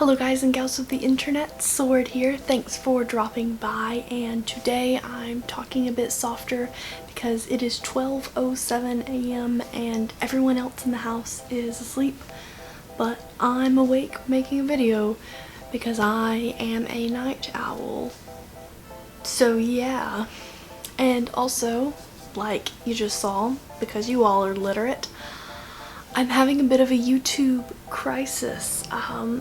Hello guys and gals of the internet, Sword here. Thanks for dropping by, and today I'm talking a bit softer because it is 12:07 a.m. and everyone else in the house is asleep, but I'm awake making a video because I am a night owl. So yeah, and also, like you just saw, because you all are literate, I'm having a bit of a YouTube crisis.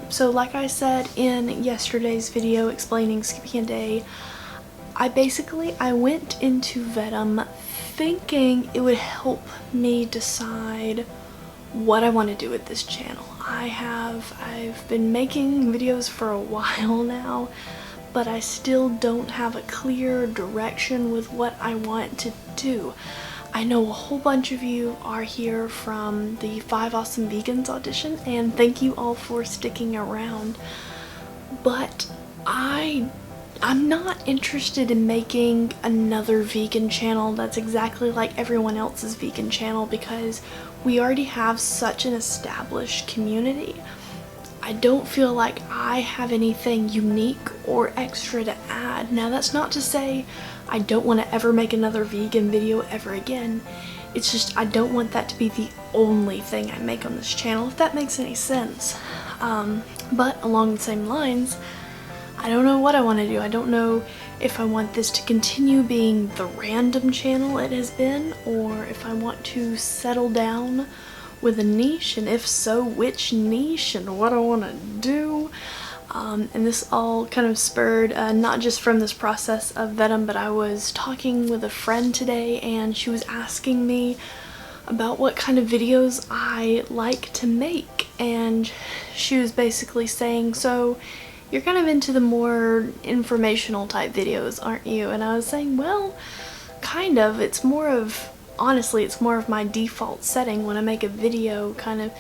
So like I said in yesterday's video explaining skipping a day, I went into VEDIM thinking it would help me decide what I want to do with this channel. I've been making videos for a while now, but I still don't have a clear direction with what I want to do. I know a whole bunch of you are here from the 5 Awesome Vegans audition, and thank you all for sticking around, but I'm not interested in making another vegan channel that's exactly like everyone else's vegan channel because we already have such an established community. I don't feel like I have anything unique or extra to add. Now that's not to say I don't want to ever make another vegan video ever again. It's just I don't want that to be the only thing I make on this channel, if that makes any sense. But along the same lines, I don't know what I want to do. I don't know if I want this to continue being the random channel it has been, or if I want to settle down with a niche, and if so, which niche and what I want to do. And this all kind of spurred not just from this process of VEDIM, but I was talking with a friend today and she was asking me about what kind of videos I like to make, and she was basically saying, so you're kind of into the more informational type videos, aren't you? And I was saying, well, kind of. It's more of, honestly, it's more of my default setting when I make a video. Kind of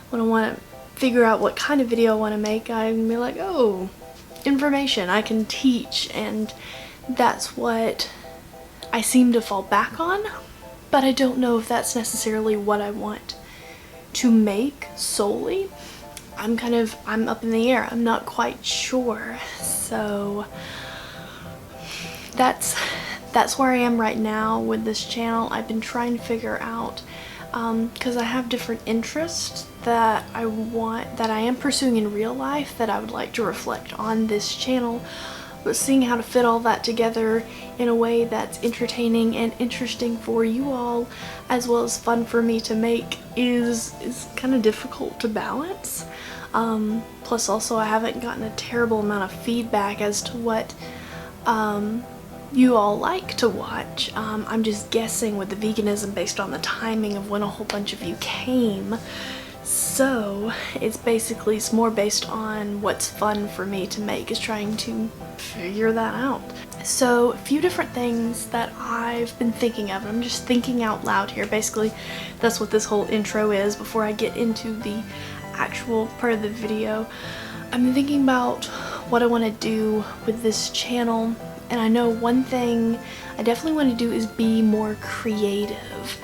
when I want to figure out what kind of video I want to make, I can be like, oh, information, I can teach, and that's what I seem to fall back on, but I don't know if that's necessarily what I want to make solely. I'm up in the air. I'm not quite sure. So that's where I am right now with this channel. I've been trying to figure out, because I have different interests that I am pursuing in real life that I would like to reflect on this channel, but seeing how to fit all that together in a way that's entertaining and interesting for you all, as well as fun for me to make, is kind of difficult to balance. Plus also I haven't gotten a terrible amount of feedback as to what you all like to watch. I'm just guessing with the veganism based on the timing of when a whole bunch of you came. So it's more based on what's fun for me to make, is trying to figure that out. So a few different things that I've been thinking of, and I'm just thinking out loud here. Basically that's what this whole intro is before I get into the actual part of the video. I'm thinking about what I want to do with this channel, and I know one thing I definitely want to do is be more creative.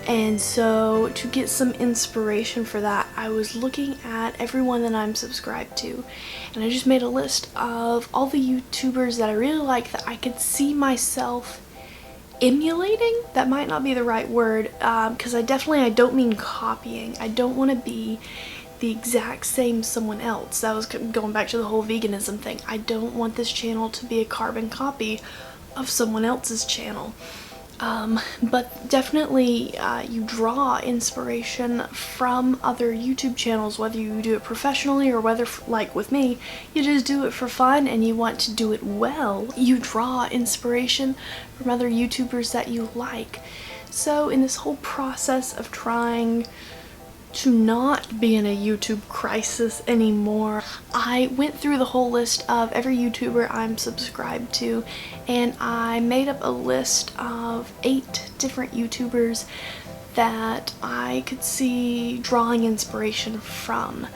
And so to get some inspiration for that, I was looking at everyone that I'm subscribed to, and I just made a list of all the YouTubers that I really like that I could see myself emulating. That might not be the right word, because I don't mean copying. I don't want to be the exact same someone else. That was going back to the whole veganism thing. I don't want this channel to be a carbon copy of someone else's channel. But definitely you draw inspiration from other YouTube channels, whether you do it professionally or whether, like with me, you just do it for fun and you want to do it well. You draw inspiration from other YouTubers that you like. So in this whole process of trying to not be in a YouTube crisis anymore, I went through the whole list of every YouTuber I'm subscribed to, and I made up a list of 8 different YouTubers that I could see drawing inspiration from.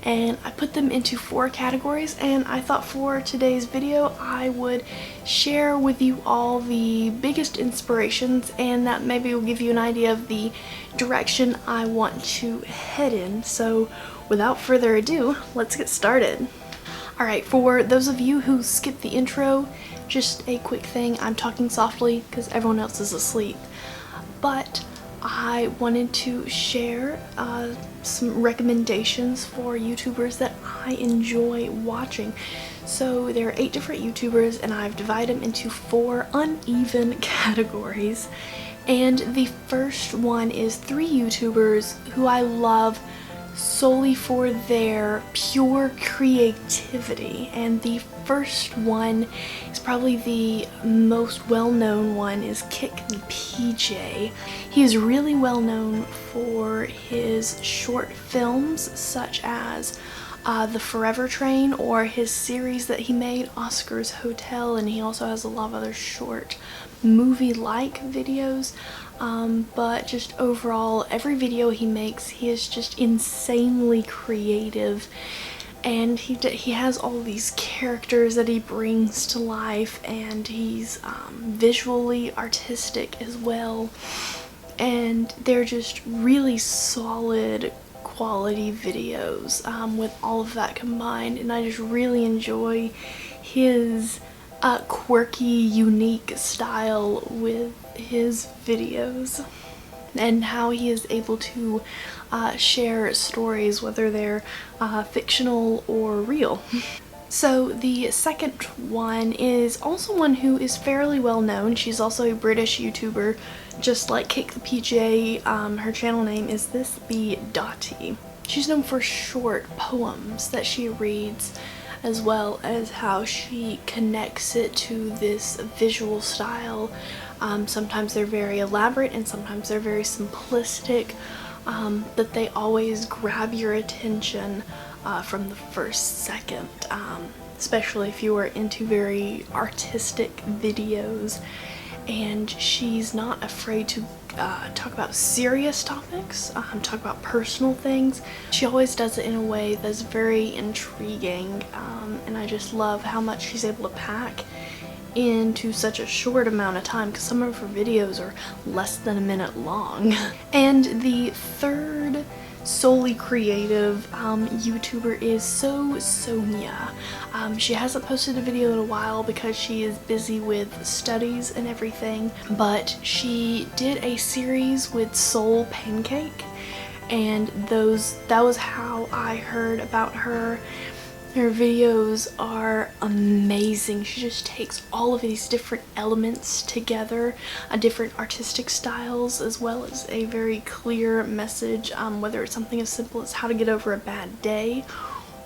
And I put them into 4 categories, and I thought for today's video I would share with you all the biggest inspirations, and that maybe will give you an idea of the direction I want to head in. So without further ado, let's get started. Alright, for those of you who skipped the intro, just a quick thing. I'm talking softly because everyone else is asleep. But I wanted to share some recommendations for YouTubers that I enjoy watching. So there are 8 different YouTubers and I've divided them into 4 uneven categories. And the first one is 3 YouTubers who I love solely for their pure creativity. And the first one is probably the most well-known one, is Kick the PJ. He is really well known for his short films such as The Forever Train, or his series that he made, Oscar's Hotel, and he also has a lot of other short movie-like videos. But just overall, every video he makes, he is just insanely creative, and he has all these characters that he brings to life, and he's visually artistic as well, and they're just really solid quality videos with all of that combined. And I just really enjoy his quirky, unique style with his videos and how he is able to share stories, whether they're fictional or real. So the second one is also one who is fairly well known. She's also a British YouTuber, just like Kick the PJ. Her channel name is This Be Dotty. She's known for short poems that she reads, as well as how she connects it to this visual style. Sometimes they're very elaborate and sometimes they're very simplistic, but they always grab your attention from the first second, especially if you are into very artistic videos. And she's not afraid to talk about serious topics, talk about personal things. She always does it in a way that's very intriguing, and I just love how much she's able to pack into such a short amount of time, because some of her videos are less than a minute long. And the third solely creative YouTuber is Sonia. She hasn't posted a video in a while because she is busy with studies and everything, but she did a series with Soul Pancake, and that was how I heard about her. Her videos are amazing. She just takes all of these different elements together, different artistic styles, as well as a very clear message, whether it's something as simple as how to get over a bad day,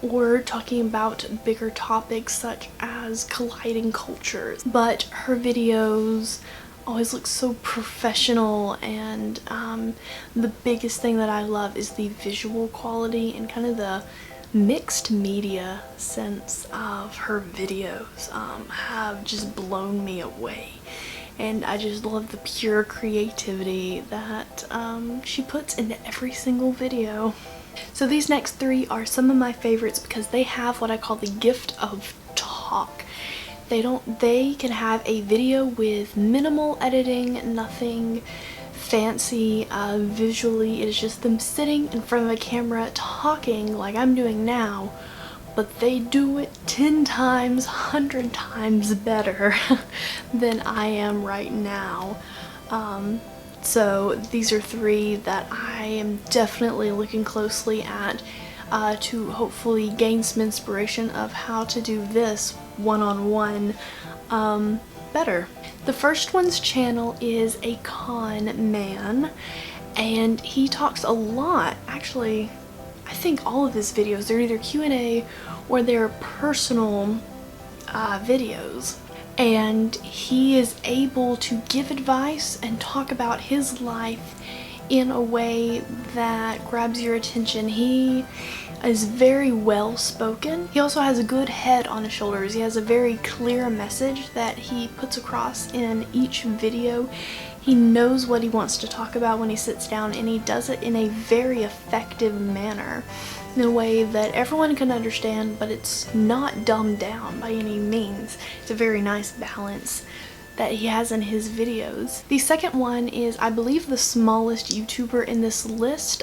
or talking about bigger topics such as colliding cultures. But her videos always look so professional, and the biggest thing that I love is the visual quality and kind of the mixed media sense of her videos have just blown me away. And I just love the pure creativity that she puts into every single video. So these next 3 are some of my favorites because they have what I call the gift of talk. They can have a video with minimal editing, nothing fancy visually. It is just them sitting in front of a camera talking like I'm doing now, but they do it 10 times, 100 times better than I am right now. So these are 3 that I am definitely looking closely at to hopefully gain some inspiration of how to do this one-on-one better. The first one's channel is a ConMan, and he talks a lot. Actually, I think all of his videos, they're either Q&A or they're personal videos. And he is able to give advice and talk about his life in a way that grabs your attention. He is very well spoken. He also has a good head on his shoulders. He has a very clear message that he puts across in each video. He knows what he wants to talk about when he sits down, and he does it in a very effective manner, in a way that everyone can understand, but it's not dumbed down by any means. It's a very nice balance. that he has in his videos. The second one is, I believe, the smallest YouTuber in this list.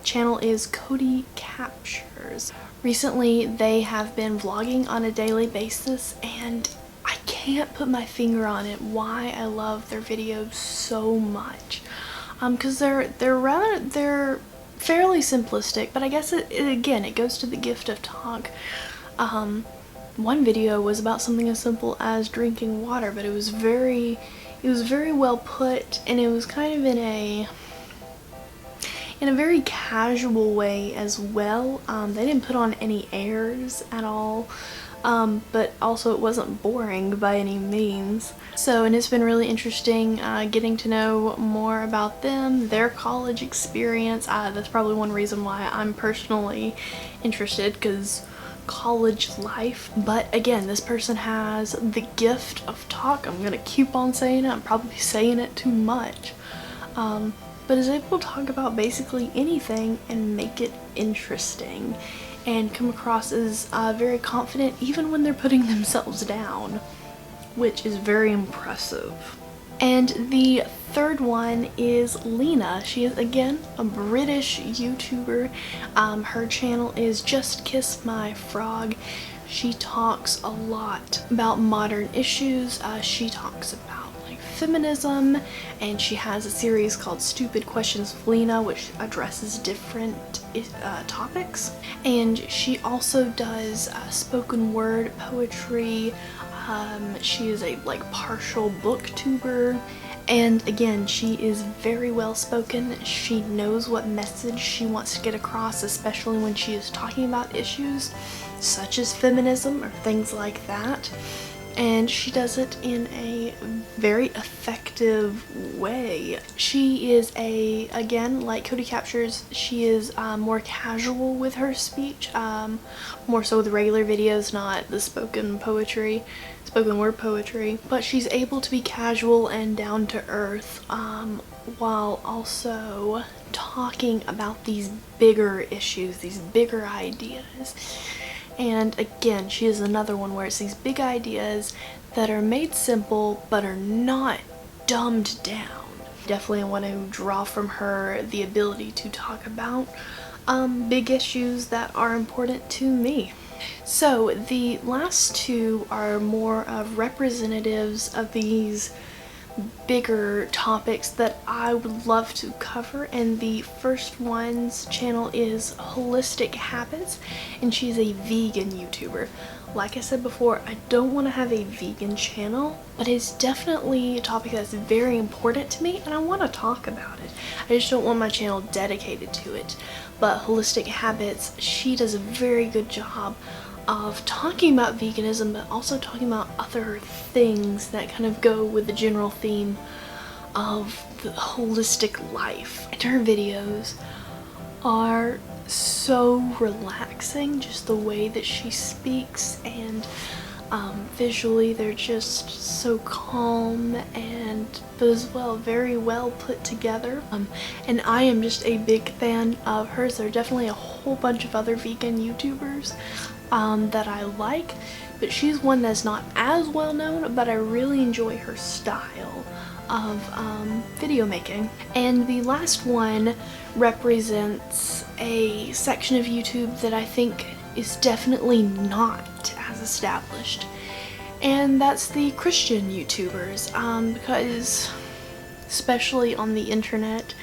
Channel is Cody Captures. Recently they have been vlogging on a daily basis, and I can't put my finger on it why I love their videos so much. Because they're fairly simplistic, but I guess it goes to the gift of talk. One video was about something as simple as drinking water, but it was very well put, and it was kind of in a very casual way as well. They didn't put on any airs at all, but also it wasn't boring by any means. So, and it's been really interesting getting to know more about them, their college experience. That's probably one reason why I'm personally interested, because college life. But again, this person has the gift of talk. I'm gonna keep on saying it. I'm probably saying it too much. But is able to talk about basically anything and make it interesting, and come across as very confident even when they're putting themselves down, which is very impressive. And the third one is Lina. She is, again, a British YouTuber. Her channel is Just Kiss My Frog. She talks a lot about modern issues. She talks about feminism, and she has a series called Stupid Questions with Lina, which addresses different topics. And she also does spoken word poetry. She is a partial booktuber, and again, she is very well spoken. She knows what message she wants to get across, especially when she is talking about issues such as feminism or things like that. And she does it in a very effective way. She is again, like Cody Captures, she is more casual with her speech, more so with regular videos, not the spoken word poetry. But she's able to be casual and down to earth, while also talking about these bigger issues, these bigger ideas. And again, she is another one where it's these big ideas that are made simple but are not dumbed down. Definitely want to draw from her the ability to talk about big issues that are important to me. So the last two are more of representatives of these bigger topics that I would love to cover, and the first one's channel is Holistic Habits, and she's a vegan YouTuber. Like I said before, I don't want to have a vegan channel, but it's definitely a topic that's very important to me, and I want to talk about it. I just don't want my channel dedicated to it. But Holistic Habits, she does a very good job of talking about veganism, but also talking about other things that kind of go with the general theme of the holistic life. And her videos are so relaxing, just the way that she speaks, and visually they're just so calm, and but as well very well put together. And I am just a big fan of hers. There are definitely a whole bunch of other vegan YouTubers that I like, but she's one that's not as well known, but I really enjoy her style of video making. And the last one represents a section of YouTube that I think is definitely not as established, and that's the Christian YouTubers, because especially on the internet,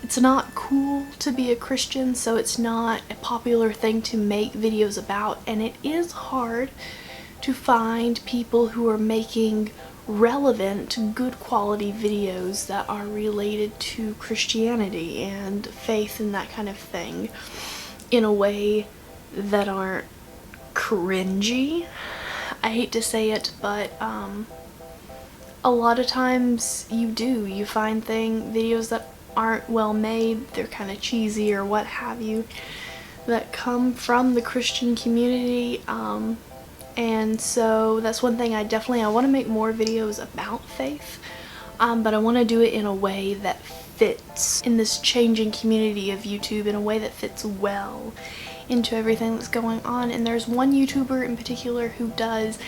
it's not cool to be a Christian, so it's not a popular thing to make videos about, and it is hard to find people who are making relevant, good quality videos that are related to Christianity and faith and that kind of thing in a way that aren't cringy. I hate to say it, but a lot of times you find videos that aren't well made, they're kind of cheesy or what have you, that come from the Christian community, and so that's one thing I want to make more videos about faith, but I want to do it in a way that fits in this changing community of YouTube, in a way that fits well into everything that's going on. And there's one YouTuber in particular who does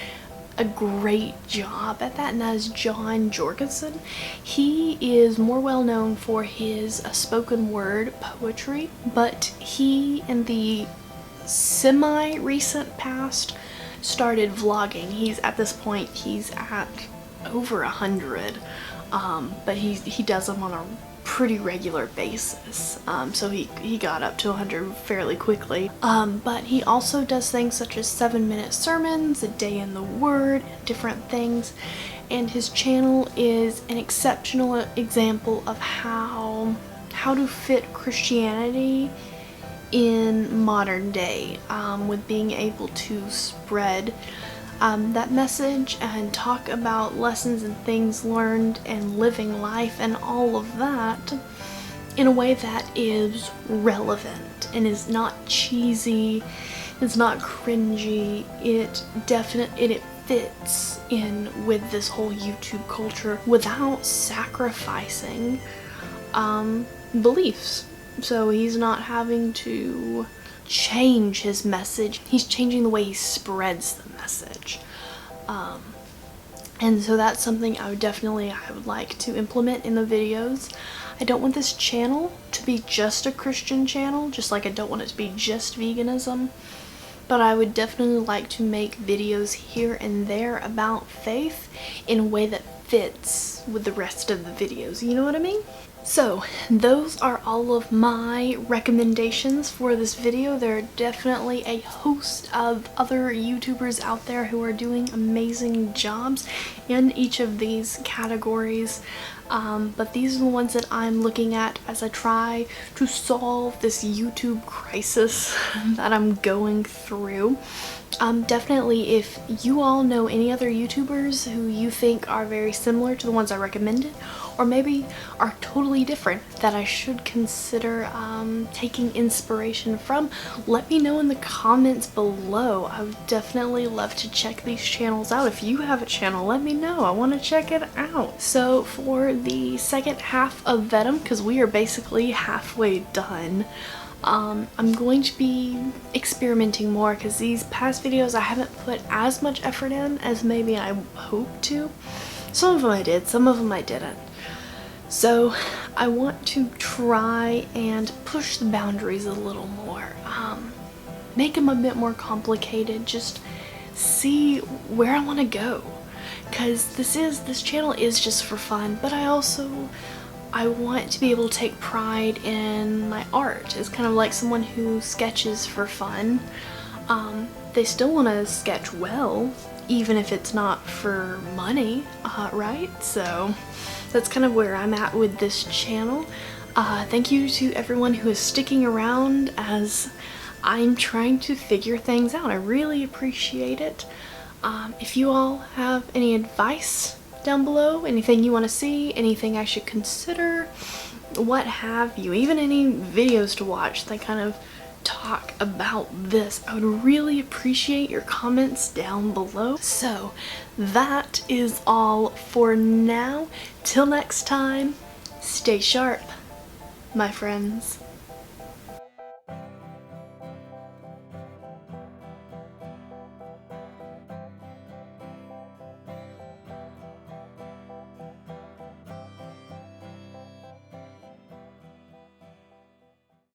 a great job at that, and that is John Jorgensen. He is more well known for his spoken word poetry, but he in the semi-recent past started vlogging. He's at this point, he's at over 100, but he does them on a pretty regular basis, so he got up to 100 fairly quickly, but he also does things such as 7-minute sermons, a day in the Word, different things, and his channel is an exceptional example of how to fit Christianity in modern day, with being able to spread that message and talk about lessons and things learned and living life and all of that in a way that is relevant and is not cheesy, it's not cringy, it fits in with this whole YouTube culture without sacrificing beliefs. So he's not having to change his message, he's changing the way he spreads the message, and so that's something I would like to implement in the videos. I don't want this channel to be just a Christian channel, just like I don't want it to be just veganism, but I would definitely like to make videos here and there about faith in a way that fits with the rest of the videos, you know what I mean? So those are all of my recommendations for this video. There are definitely a host of other YouTubers out there who are doing amazing jobs in each of these categories, but these are the ones that I'm looking at as I try to solve this YouTube crisis that I'm going through. Definitely, if you all know any other YouTubers who you think are very similar to the ones I recommended, or maybe are totally different that I should consider taking inspiration from, let me know in the comments below. I would definitely love to check these channels out. If you have a channel, let me know. I want to check it out. So for the second half of VEDIM, because we are basically halfway done, I'm going to be experimenting more because these past videos I haven't put as much effort in as maybe I hoped to. Some of them I did, some of them I didn't. So I want to try and push the boundaries a little more, make them a bit more complicated, just see where I want to go, because this channel is just for fun, but I want to be able to take pride in my art. It's kind of like someone who sketches for fun. They still want to sketch well, even if it's not for money, right? So that's kind of where I'm at with this channel. Thank you to everyone who is sticking around as I'm trying to figure things out. I really appreciate it. If you all have any advice down below, anything you want to see, anything I should consider, what have you, even any videos to watch that kind of talk about this, I would really appreciate your comments down below. So that is all for now. Till next time, stay sharp, my friends.